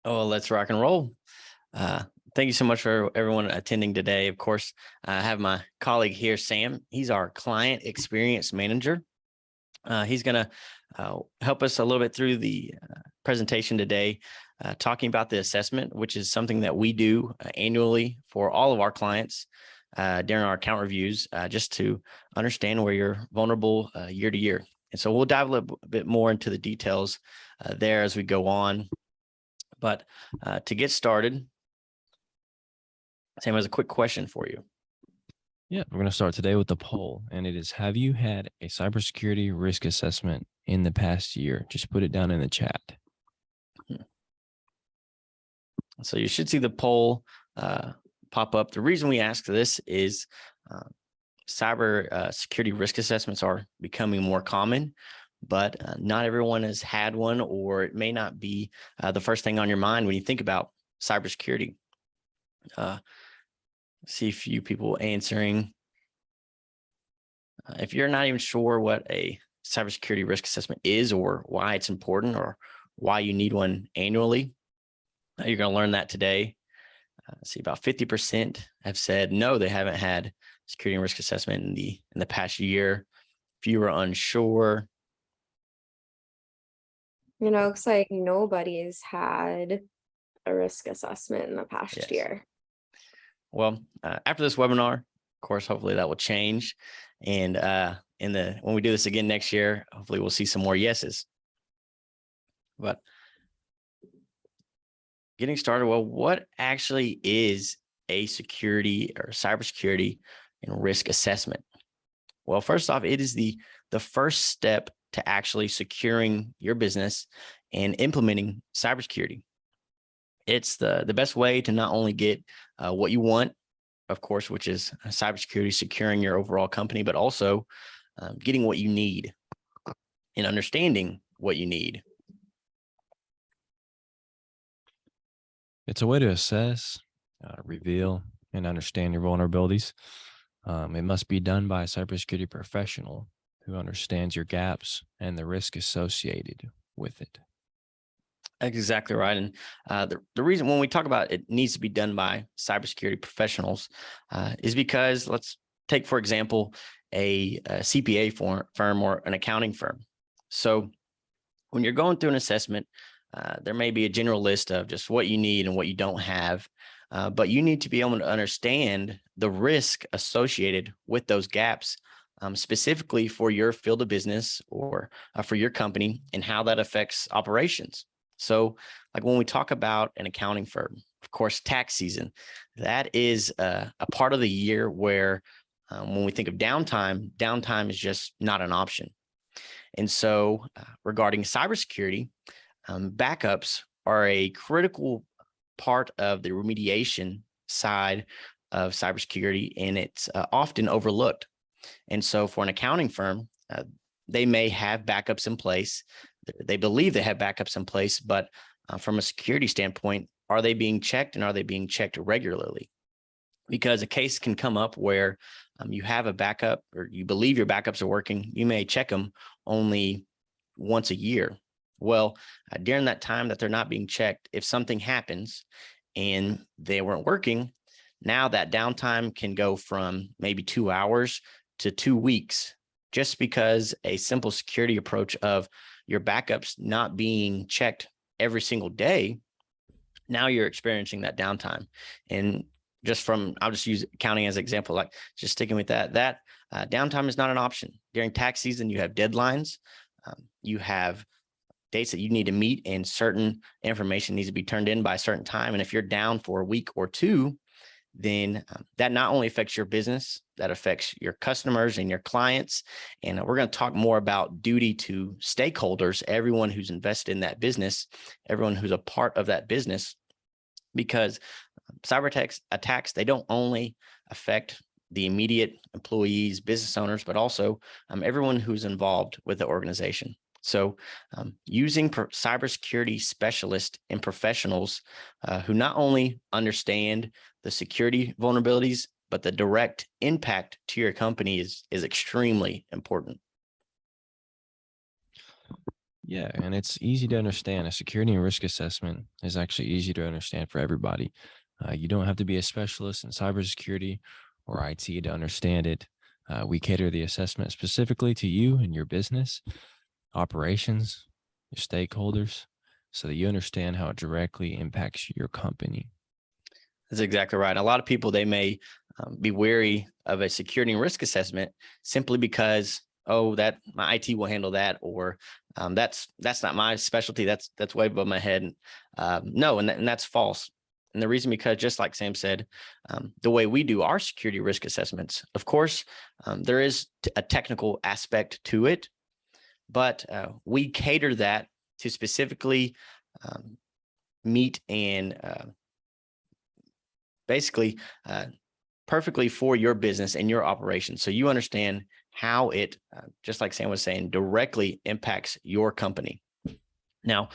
Oh, let's rock and roll. Uh, Thank you so much for everyone attending today. Of course, I have my colleague here, Sam. He's our client experience manager. He's going to help us a little bit through the presentation today, talking about the assessment, which is something that we do annually for all of our clients during our account reviews, just to understand where you're vulnerable year to year. And so we'll dive a little bit more into the details there as we go on. But to get started, Sam has a quick question for you. Yeah, we're going to start today with the poll, and it is, have you had a cybersecurity risk assessment in the past year? Just put it down in the chat. So you should see the poll pop up. The reason we ask this is cyber security risk assessments are becoming more common, but not everyone has had one, or it may not be the first thing on your mind when you think about cybersecurity. See a few people answering. If you're not even sure what a cybersecurity risk assessment is, or why it's important, or why you need one annually, you're going to learn that today. See, about 50% have said no, they haven't had security and risk assessment in the past year. Few are unsure. Looks like nobody's had a risk assessment in the past year. Well, after this webinar, of course, hopefully that will change. And when we do this again next year, hopefully we'll see some more yeses. But getting started, well, what actually is a security or cybersecurity and risk assessment? Well, first off, it is the first step to actually securing your business and implementing cybersecurity. It's the best way to not only get what you want, of course, which is cybersecurity, securing your overall company, but also getting what you need and understanding what you need. It's a way to assess, reveal, and understand your vulnerabilities. It must be done by a cybersecurity professional who understands your gaps and the risk associated with it. That's exactly right. And the reason when we talk about it needs to be done by cybersecurity professionals is because, let's take, for example, a CPA firm or an accounting firm. So when you're going through an assessment, there may be a general list of just what you need and what you don't have, but you need to be able to understand the risk associated with those gaps, specifically for your field of business or for your company, and how that affects operations. So like when we talk about an accounting firm, of course, tax season, that is a part of the year where when we think of downtime is just not an option. And so regarding cybersecurity, backups are a critical part of the remediation side of cybersecurity, and it's often overlooked. And so for an accounting firm, they may have backups in place. They believe they have backups in place, but from a security standpoint, are they being checked, and are they being checked regularly? Because a case can come up where you have a backup, or you believe your backups are working. You may check them only once a year. Well, during that time that they're not being checked, if something happens and they weren't working, now that downtime can go from maybe 2 hours to 2 weeks, just because a simple security approach of your backups not being checked every single day. Now you're experiencing that downtime. And I'll just use accounting as an example, like just sticking with that downtime is not an option. During tax season, you have deadlines, you have dates that you need to meet, and certain information needs to be turned in by a certain time. And if you're down for a week or two, then that not only affects your business, that affects your customers and your clients. And we're going to talk more about duty to stakeholders, everyone who's invested in that business, everyone who's a part of that business, because cyber attacks, they don't only affect the immediate employees, business owners, but also everyone who's involved with the organization. So using cybersecurity specialists and professionals who not only understand the security vulnerabilities, but the direct impact to your company is extremely important. Yeah, and it's easy to understand. A security and risk assessment is actually easy to understand for everybody. You don't have to be a specialist in cybersecurity or IT to understand it. We cater the assessment specifically to you and your business, operations, your stakeholders, so that you understand how it directly impacts your company. That's exactly right. A lot of people, they may be wary of a security and risk assessment simply because, oh, that my IT will handle that, or that's not my specialty. That's way above my head. No, and that's false. And the reason, because just like Sam said, the way we do our security risk assessments, of course, there is a technical aspect to it, but we cater that to specifically meet and basically perfectly for your business and your operation. So you understand how it, just like Sam was saying, directly impacts your company. Now,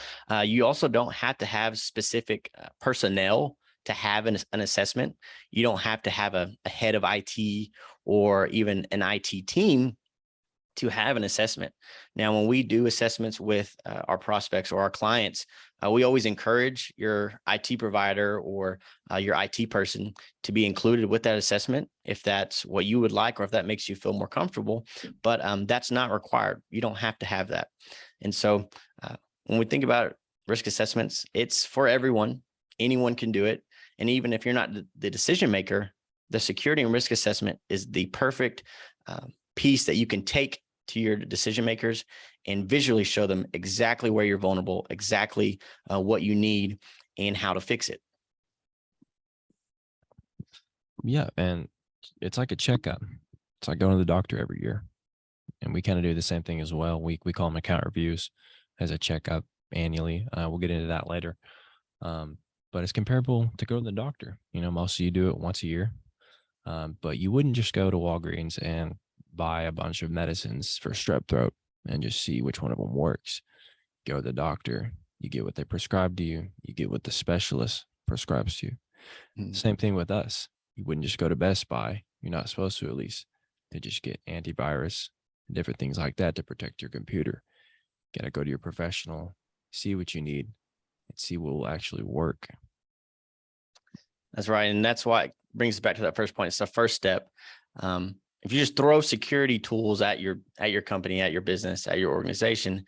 you also don't have to have specific personnel to have an assessment. You don't have to have a head of IT or even an IT team to have an assessment. Now, when we do assessments with our prospects or our clients, we always encourage your IT provider or your IT person to be included with that assessment if that's what you would like, or if that makes you feel more comfortable. But that's not required. You don't have to have that. And so when we think about risk assessments, it's for everyone. Anyone can do it. And even if you're not the decision maker, the security and risk assessment is the perfect piece that you can take to your decision makers and visually show them exactly where you're vulnerable, exactly what you need, and how to fix it. Yeah, and it's like a checkup. It's like going to the doctor every year, and we kind of do the same thing as well. We call them account reviews as a checkup annually. We'll get into that later, but it's comparable to go to the doctor. You know, most of you do it once a year, but you wouldn't just go to Walgreens and buy a bunch of medicines for strep throat and just see which one of them works. Go to the doctor, you get what they prescribe to you, you get what the specialist prescribes to you. Mm-hmm. Same thing with us. You wouldn't just go to Best Buy. You're not supposed to, at least, to just get antivirus and different things like that to protect your computer. Got to go to your professional, see what you need, and see what will actually work. That's right. And that's why it brings us back to that first point. It's the first step. If you just throw security tools at your company, at your business, at your organization,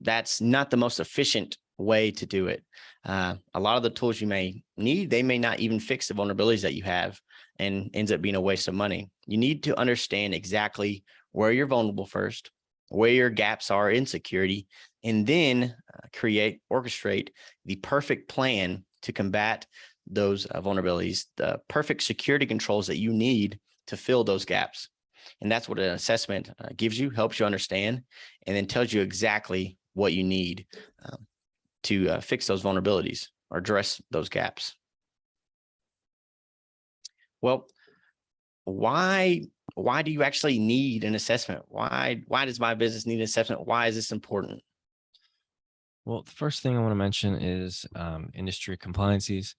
that's not the most efficient way to do it. A lot of the tools you may need, they may not even fix the vulnerabilities that you have, and ends up being a waste of money. You need to understand exactly where you're vulnerable first, where your gaps are in security, and then orchestrate the perfect plan to combat those vulnerabilities, the perfect security controls that you need to fill those gaps. And that's what an assessment gives you, helps you understand, and then tells you exactly what you need to fix those vulnerabilities or address those gaps. Well, why do you actually need an assessment? Why does my business need an assessment? Why is this important? Well, the first thing I want to mention is industry compliances.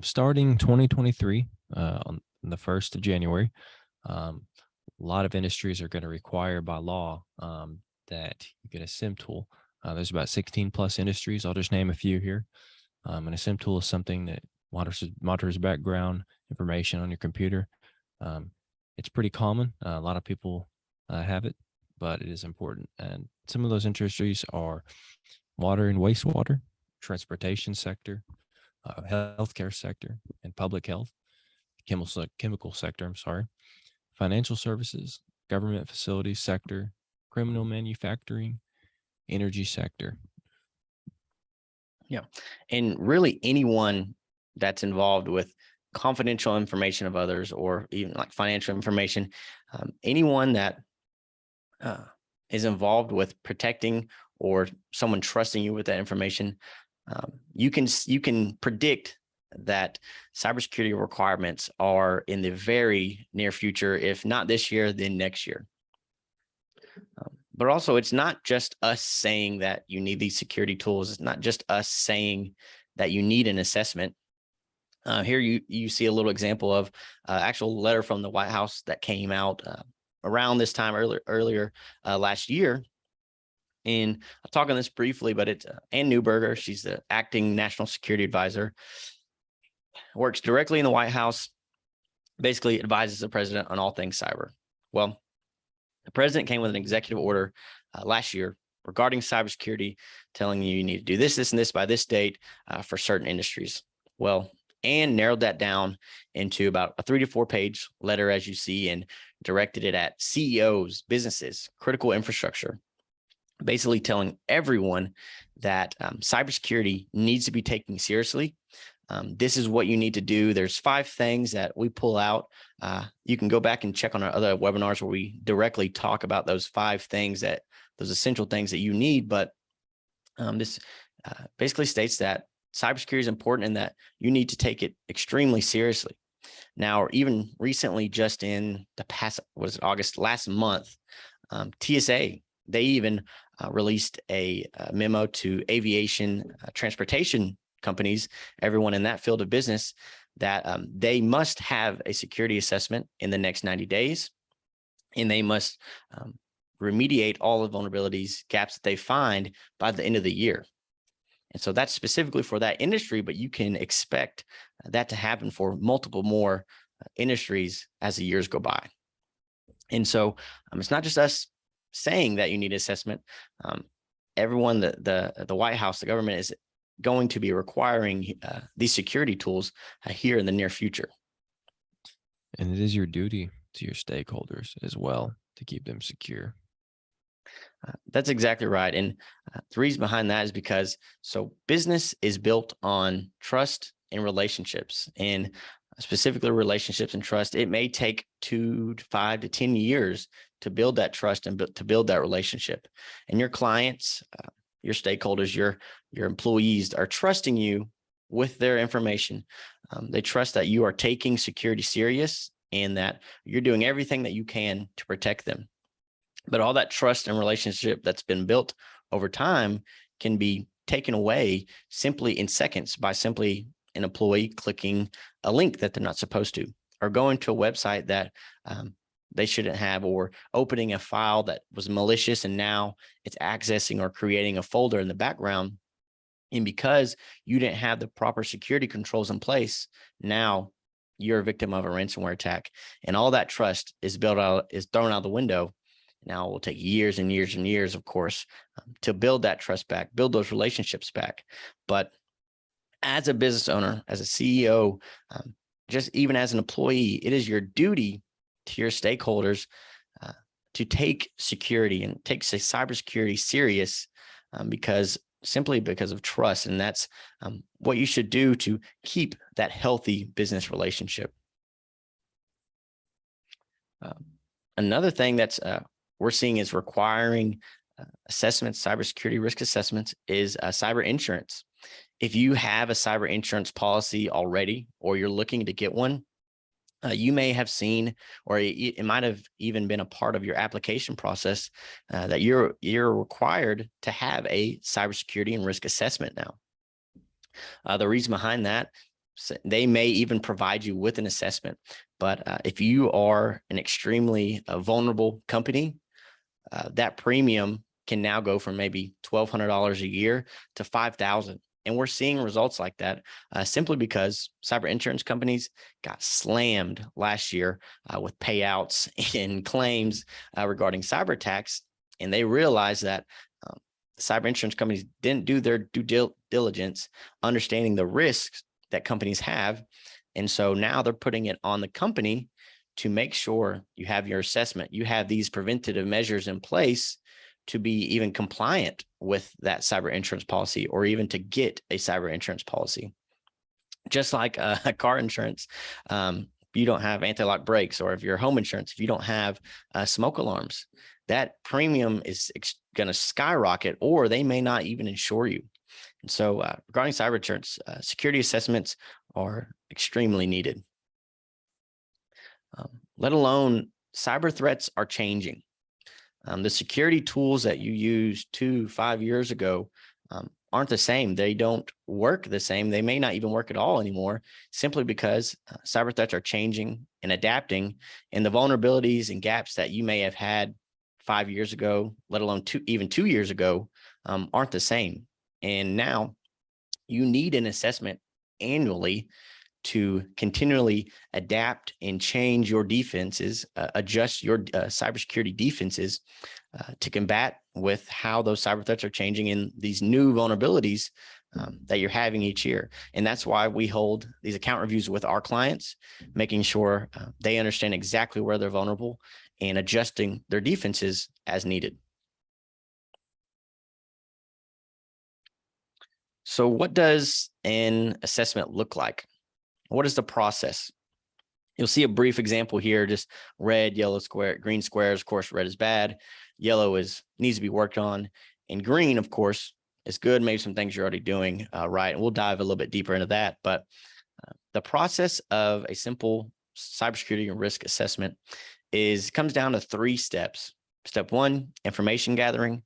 Starting 2023 on the 1st of January, a lot of industries are going to require by law that you get a SIM tool. There's about 16 plus industries. I'll just name a few here. And a SIM tool is something that monitors background information on your computer. It's pretty common. A lot of people have it, but it is important. And some of those industries are water and wastewater, transportation sector, healthcare sector, and public health, chemical sector, financial services, government facilities sector, criminal manufacturing, energy sector. Yeah. And really anyone that's involved with confidential information of others, or even like financial information, anyone that is involved with protecting or someone trusting you with that information, you can predict that cybersecurity requirements are in the very near future. If not this year, then next year. But also, it's not just us saying that you need these security tools. It's not just us saying that you need an assessment. Here you see a little example of actual letter from the White House that came out around this time earlier last year, And I'll talk on this briefly, but it's Ann Neuberger. She's the acting national security advisor, works directly in the White House, basically advises the president on all things cyber. Well, the president came with an executive order last year regarding cybersecurity, telling you need to do this, this, and this by this date for certain industries. Well, Ann narrowed that down into about a 3 to 4 page letter, as you see, and directed it at CEOs, businesses, critical infrastructure, basically telling everyone that cybersecurity needs to be taken seriously. This is what you need to do. There's 5 things that we pull out. You can go back and check on our other webinars where we directly talk about those 5 things, those essential things that you need. But this basically states that cybersecurity is important and that you need to take it extremely seriously. Now, or even recently, just in the past, August last month, TSA, they even released a memo to aviation transportation companies, everyone in that field of business, that they must have a security assessment in the next 90 days, and they must remediate all the vulnerabilities, gaps that they find by the end of the year. And so that's specifically for that industry, but you can expect that to happen for multiple more industries as the years go by. And so it's not just us saying that you need assessment. Everyone, the White House, the government is going to be requiring these security tools here in the near future. And it is your duty to your stakeholders as well to keep them secure. That's exactly right. And the reason behind that is because business is built on trust and relationships, and specifically relationships and trust. It may take 2 to 5 to 10 years to build that trust and to build that relationship. And your clients, your stakeholders, your employees are trusting you with their information. They trust that you are taking security serious and that you're doing everything that you can to protect them. But all that trust and relationship that's been built over time can be taken away simply in seconds by simply an employee clicking a link that they're not supposed to, or going to a website that they shouldn't have, or opening a file that was malicious and now it's accessing or creating a folder in the background. And because you didn't have the proper security controls in place, now you're a victim of a ransomware attack, and all that trust is thrown out the window. Now it will take years and years and years, of course, to build that trust back, build those relationships back. But as a business owner, as a CEO, just even as an employee, it is your duty to your stakeholders to take security and take cybersecurity serious, simply because of trust. And that's what you should do to keep that healthy business relationship. Another thing that's we're seeing is requiring assessments, cybersecurity risk assessments, is cyber insurance. If you have a cyber insurance policy already, or you're looking to get one, you may have seen, or it might have even been a part of your application process, that you're required to have a cybersecurity and risk assessment now. The reason behind that, they may even provide you with an assessment. But if you are an extremely vulnerable company, that premium can now go from maybe $1,200 a year to $5,000. And we're seeing results like that simply because cyber insurance companies got slammed last year with payouts and claims regarding cyber attacks. And they realized that cyber insurance companies didn't do their due diligence, understanding the risks that companies have. And so now they're putting it on the company to make sure you have your assessment, you have these preventative measures in place to be even compliant with that cyber insurance policy, or even to get a cyber insurance policy. Just like a car insurance, you don't have anti-lock brakes, or if your home insurance, if you don't have smoke alarms, that premium is going to skyrocket, or they may not even insure you. And so regarding cyber insurance, security assessments are extremely needed. Let alone cyber threats are changing. The security tools that you used 2-5 years ago aren't the same. They don't work the same. They may not even work at all anymore, simply because cyber threats are changing and adapting, and the vulnerabilities and gaps that you may have had 5 years ago, let alone even 2 years ago, aren't the same. And now you need an assessment annually to continually adapt and change your defenses, adjust your cybersecurity defenses to combat with how those cyber threats are changing in these new vulnerabilities that you're having each year. And that's why we hold these account reviews with our clients, making sure they understand exactly where they're vulnerable and adjusting their defenses as needed. So what does an assessment look like? What is the process? You'll see a brief example here, just red, yellow square, green squares. Of course, red is bad. Yellow needs to be worked on. And green, of course, is good. Maybe some things you're already doing right. And we'll dive a little bit deeper into that. But the process of a simple cybersecurity and risk assessment comes down to 3 steps. Step 1, information gathering,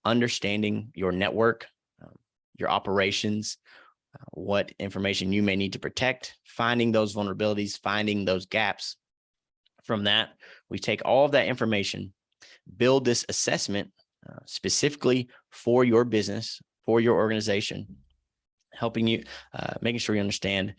understanding your network, your operations, what information you may need to protect, finding those vulnerabilities, finding those gaps. From that, we take all of that information, build this assessment specifically for your business, for your organization, helping you, making sure you understand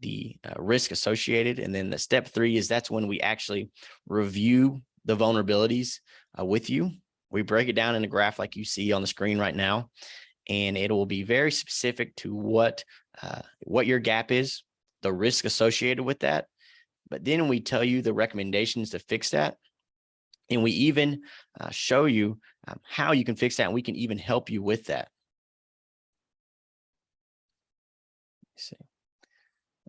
the risk associated. And then the step 3 that's when we actually review the vulnerabilities with you. We break it down in a graph like you see on the screen right now. And it will be very specific to what your gap is, the risk associated with that. But then we tell you the recommendations to fix that. And we even show you how you can fix that. And we can even help you with that. Let's see.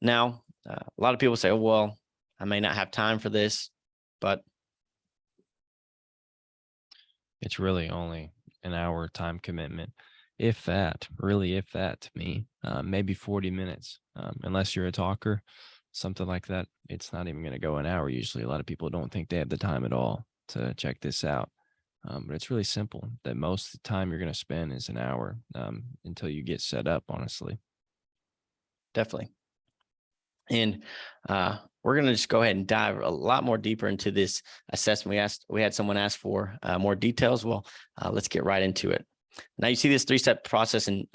Now, a lot of people say, oh, well, I may not have time for this, but It's really only an hour time commitment. If that, really, if that to me, maybe 40 minutes, unless you're a talker, something like that. It's not even going to go an hour. Usually a lot of people don't think they have the time at all to check this out. But it's really simple that most of the time you're going to spend is an hour until you get set up, honestly. Definitely. And we're going to just go ahead and dive a lot more deeper into this assessment. We had someone ask for more details. Well, let's get right into it. Now you see this 3-step process, and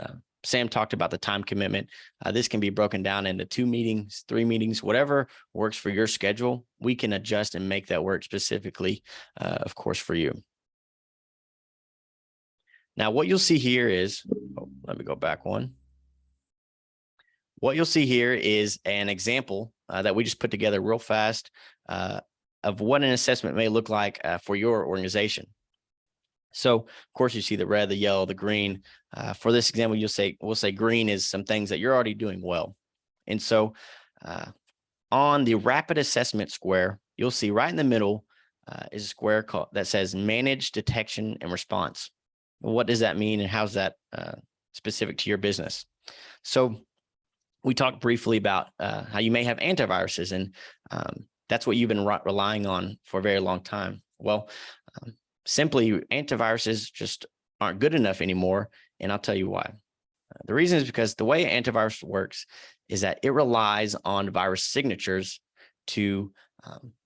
Sam talked about the time commitment. This can be broken down into 2 meetings, 3 meetings, whatever works for your schedule. We can adjust and make that work specifically, of course, for you. Now, what you'll see here is, let me go back one. What you'll see here is an example that we just put together real fast of what an assessment may look like for your organization. So, of course, you see the red, the yellow, the green. For this example, we'll say green is some things that you're already doing well. And so on the rapid assessment square, you'll see right in the middle is a square that says manage detection and response. Well, what does that mean, and how's that specific to your business? So we talked briefly about how you may have antiviruses, and that's what you've been relying on for a very long time. Well, simply antiviruses just aren't good enough anymore. And I'll tell you why. The reason is because the way antivirus works is that it relies on virus signatures to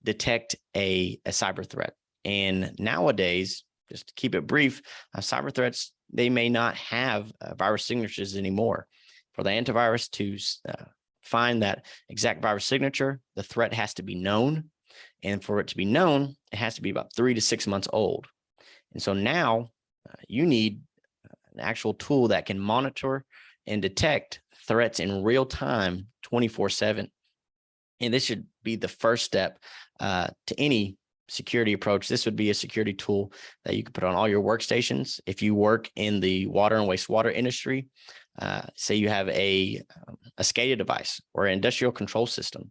detect a cyber threat. And nowadays, just to keep it brief, cyber threats, they may not have virus signatures anymore. For the antivirus to find that exact virus signature, the threat has to be known. And for it to be known, it has to be about 3 to 6 months old. And so now you need an actual tool that can monitor and detect threats in real time, 24/7. And this should be the first step to any security approach. This would be a security tool that you could put on all your workstations. If you work in the water and wastewater industry, say you have a SCADA device or an industrial control system,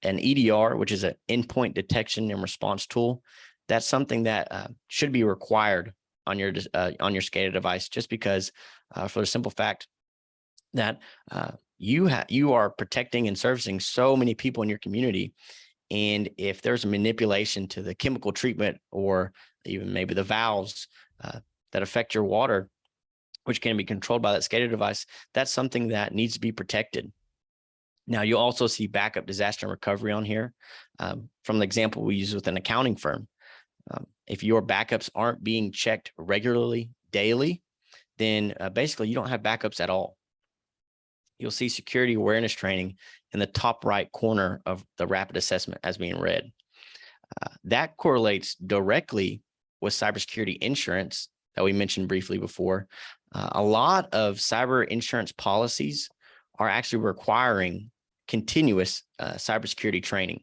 an EDR, which is an endpoint detection and response tool, that's something that should be required on your SCADA device, just because for the simple fact that you are protecting and servicing so many people in your community. And if there's a manipulation to the chemical treatment or even maybe the valves that affect your water, which can be controlled by that SCADA device, that's something that needs to be protected. Now, you'll also see backup disaster and recovery on here from the example we use with an accounting firm. If your backups aren't being checked regularly, daily, then basically you don't have backups at all. You'll see security awareness training in the top right corner of the rapid assessment as being read. That correlates directly with cybersecurity insurance that we mentioned briefly before. A lot of cyber insurance policies are actually requiring continuous cybersecurity training.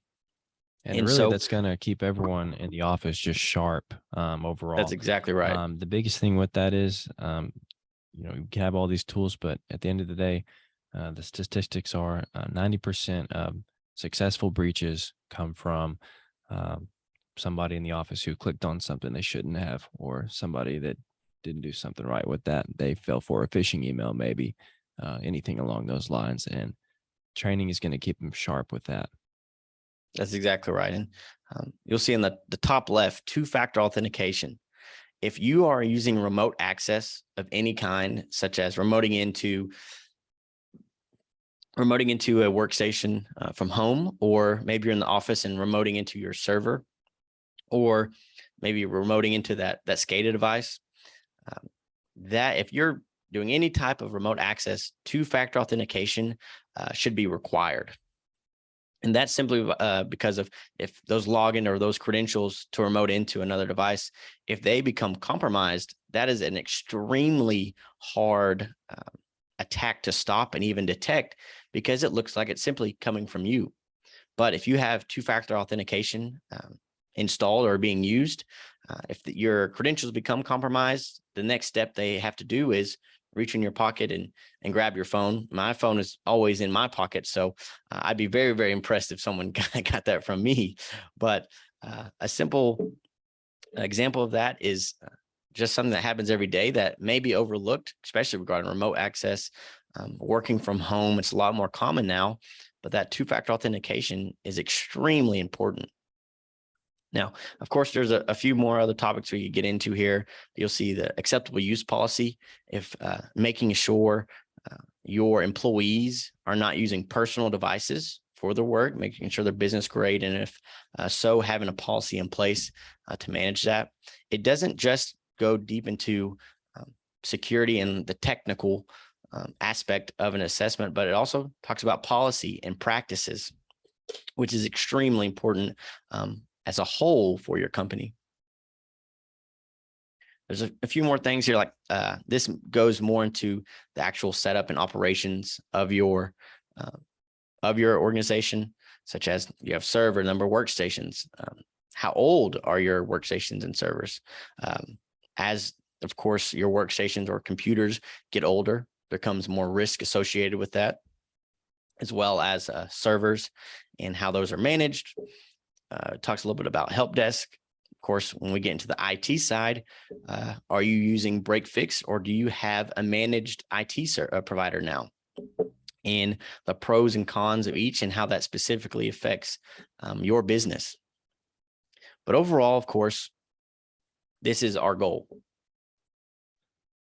And And really, so that's going to keep everyone in the office just sharp overall. that's exactly right. The biggest thing with that is, you can have all these tools, but at the end of the day, the statistics are 90% of successful breaches come from somebody in the office who clicked on something they shouldn't have, or somebody that didn't do something right with that. They fell for a phishing email, maybe anything along those lines. And training is going to keep them sharp with that. That's exactly right. And you'll see in the top left, two-factor authentication. If you are using remote access of any kind, such as remoting into a workstation from home, or maybe you're in the office and remoting into your server, or maybe remoting into that SCADA device, that if you're doing any type of remote access, two-factor authentication should be required. And that's simply because of if those login or those credentials to remote into another device, if they become compromised, that is an extremely hard attack to stop and even detect, because it looks like it's simply coming from you. But if you have two-factor authentication installed or being used, if your credentials become compromised, the next step they have to do is reach in your pocket and grab your phone. My phone is always in my pocket, so I'd be very, very impressed if someone got that from me. But a simple example of that is just something that happens every day that may be overlooked, especially regarding remote access, working from home. It's a lot more common now, but that two-factor authentication is extremely important. Now, of course, there's a few more other topics we could get into here. You'll see the acceptable use policy, if making sure your employees are not using personal devices for their work, making sure they're business grade, and if so, having a policy in place to manage that. It doesn't just go deep into security and the technical aspect of an assessment, but it also talks about policy and practices, which is extremely important as a whole for your company. There's a few more things here, like this goes more into the actual setup and operations of your organization, such as you have server, number of workstations, how old are your workstations and servers. As of course your workstations or computers get older, there comes more risk associated with that, as well as servers and how those are managed. It talks a little bit about help desk. Of course, when we get into the IT side, are you using break fix, or do you have a managed IT provider now? And the pros and cons of each and how that specifically affects your business. But overall, of course, this is our goal.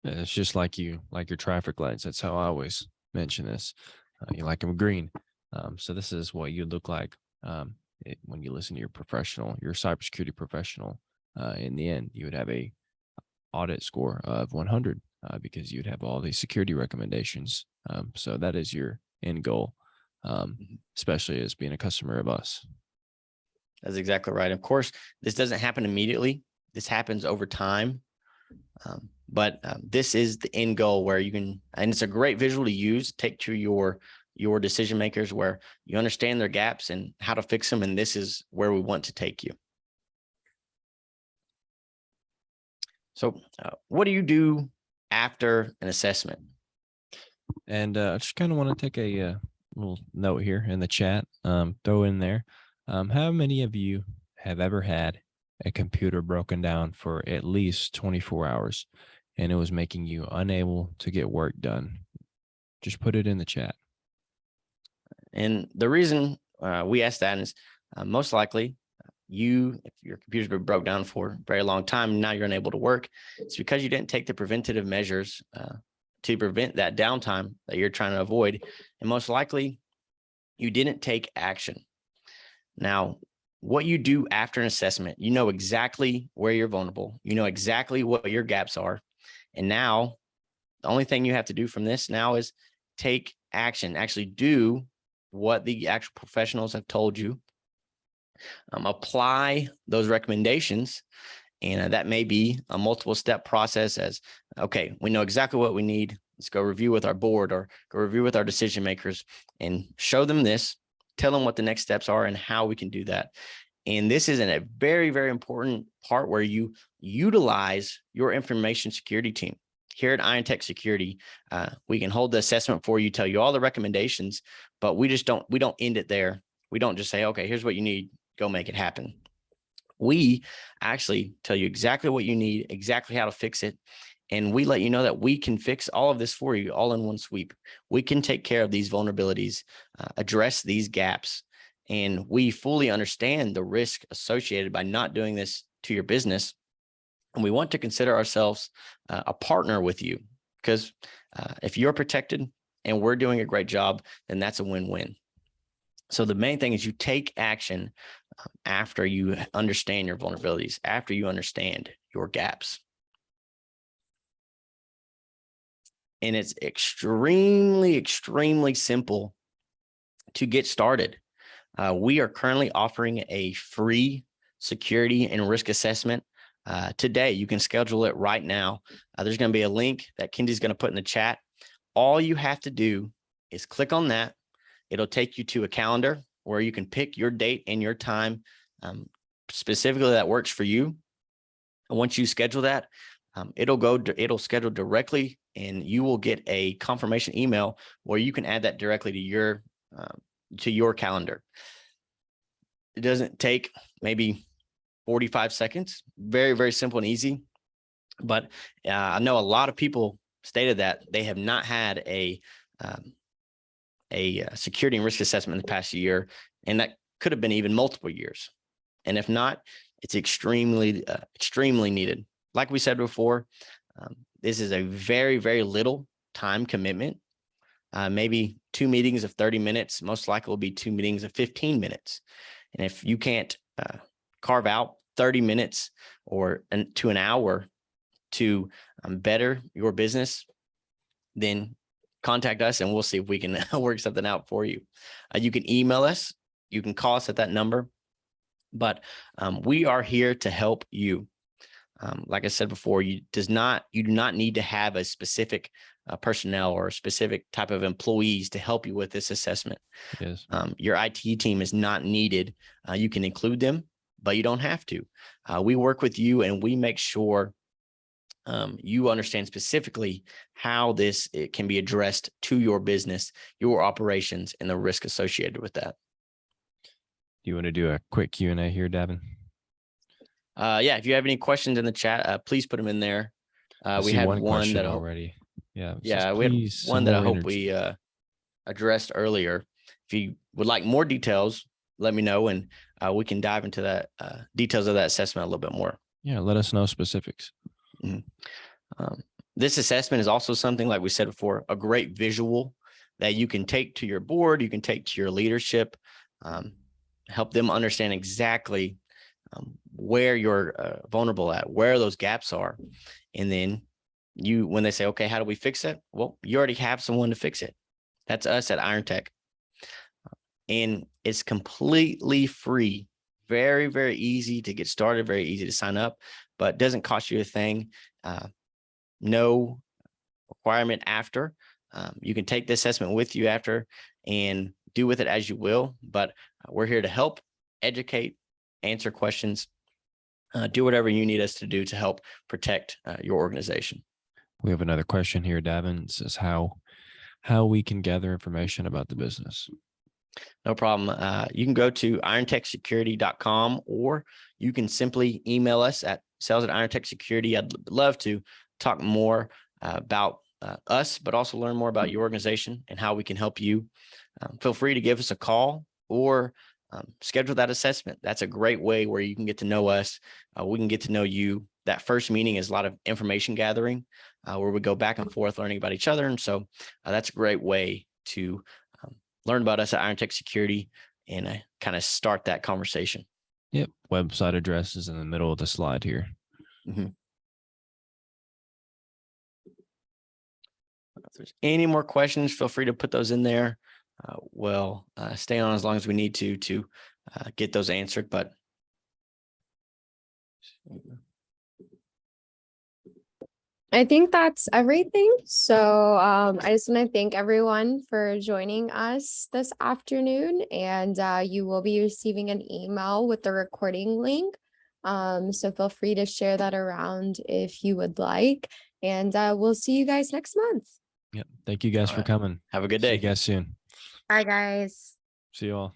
It's just like your traffic lights. That's how I always mention this. You like them green. So this is what you look like when you listen to your cybersecurity professional. In the end, you would have a audit score of 100 because you'd have all these security recommendations. So that is your end goal, especially as being a customer of us. That's exactly right. Of course, this doesn't happen immediately. This happens over time. But this is the end goal where you can, and it's a great visual to use, take to your decision makers, where you understand their gaps and how to fix them. And this is where we want to take you. So what do you do after an assessment? And I just kind of want to take a little note here in the chat, throw in there. How many of you have ever had a computer broken down for at least 24 hours and it was making you unable to get work done? Just put it in the chat. And the reason we asked that is most likely if your computer's been broke down for a very long time, and now you're unable to work, it's because you didn't take the preventative measures to prevent that downtime that you're trying to avoid. And most likely you didn't take action. Now, what you do after an assessment, you know exactly where you're vulnerable. You know exactly what your gaps are. And now the only thing you have to do from this now is take action, actually do what the actual professionals have told you. Apply those recommendations. And that may be a multiple step process as, okay, we know exactly what we need. Let's go review with our board or go review with our decision makers and show them this, tell them what the next steps are and how we can do that. And this is a very, very important part where you utilize your information security team. Here at IronTech Security, we can hold the assessment for you, tell you all the recommendations, but we don't end it there. We don't just say, okay, here's what you need, go make it happen. We actually tell you exactly what you need, exactly how to fix it. And we let you know that we can fix all of this for you all in one sweep. We can take care of these vulnerabilities, address these gaps, and we fully understand the risk associated by not doing this to your business. And we want to consider ourselves a partner with you because if you're protected and we're doing a great job, then that's a win-win. So the main thing is you take action after you understand your vulnerabilities, after you understand your gaps. And it's extremely, extremely simple to get started. We are currently offering a free security and risk assessment today. You can schedule it right now. There's going to be a link that Kendi's going to put in the chat. All you have to do is click on that. It'll take you to a calendar where you can pick your date and your time specifically that works for you. And once you schedule that, it'll schedule directly and you will get a confirmation email where you can add that directly to your calendar. It doesn't take maybe 45 seconds. Very, very simple and easy. But I know a lot of people stated that they have not had a security and risk assessment in the past year, and that could have been even multiple years. And if not, it's extremely needed. Like we said before, this is a very, very little time commitment. Maybe 2 meetings of 30 minutes, most likely will be 2 meetings of 15 minutes. And if you can't carve out 30 minutes or to an hour to better your business, then contact us and we'll see if we can work something out for you. You can email us, you can call us at that number, but we are here to help you. Like I said before, you do not need to have a specific personnel or a specific type of employees to help you with this assessment. Yes. Your IT team is not needed. You can include them, but you don't have to. We work with you and we make sure you understand specifically how it can be addressed to your business, your operations, and the risk associated with that. Do you want to do a quick Q&A here, Davin? Yeah, if you have any questions in the chat, please put them in there. We have one that already. Yeah. Yeah, we had one that I hope we addressed earlier. If you would like more details, let me know, and we can dive into that details of that assessment a little bit more. Yeah, let us know specifics. Mm-hmm. This assessment is also something, like we said before, a great visual that you can take to your board, you can take to your leadership, help them understand exactly where you're vulnerable at, where those gaps are. And then when they say, okay, how do we fix it? Well, you already have someone to fix it. That's us at IronTech. And it's completely free. Very, very easy to get started, very easy to sign up, but doesn't cost you a thing. No requirement after. You can take the assessment with you after and do with it as you will, but we're here to help, educate, answer questions, do whatever you need us to do to help protect your organization. We have another question here, Davin. It says how we can gather information about the business. No problem. You can go to IronTechSecurity.com, or you can simply email us at sales@IronTechSecurity. I'd love to talk more about us, but also learn more about your organization and how we can help you. Feel free to give us a call or schedule that assessment. That's a great way where you can get to know us. We can get to know you. That first meeting is a lot of information gathering where we go back and forth learning about each other. And so that's a great way to learn about us at IronTech Security and kind of start that conversation. Yep. Website address is in the middle of the slide here. Mhm. If there's any more questions, feel free to put those in there. We'll stay on as long as we need to get those answered. But I think that's everything. So I just want to thank everyone for joining us this afternoon, and you will be receiving an email with the recording link. So feel free to share that around if you would like, and we'll see you guys next month. Yep. Thank you guys for right. coming. Have a good See day. you guys soon. Bye, guys. See you all.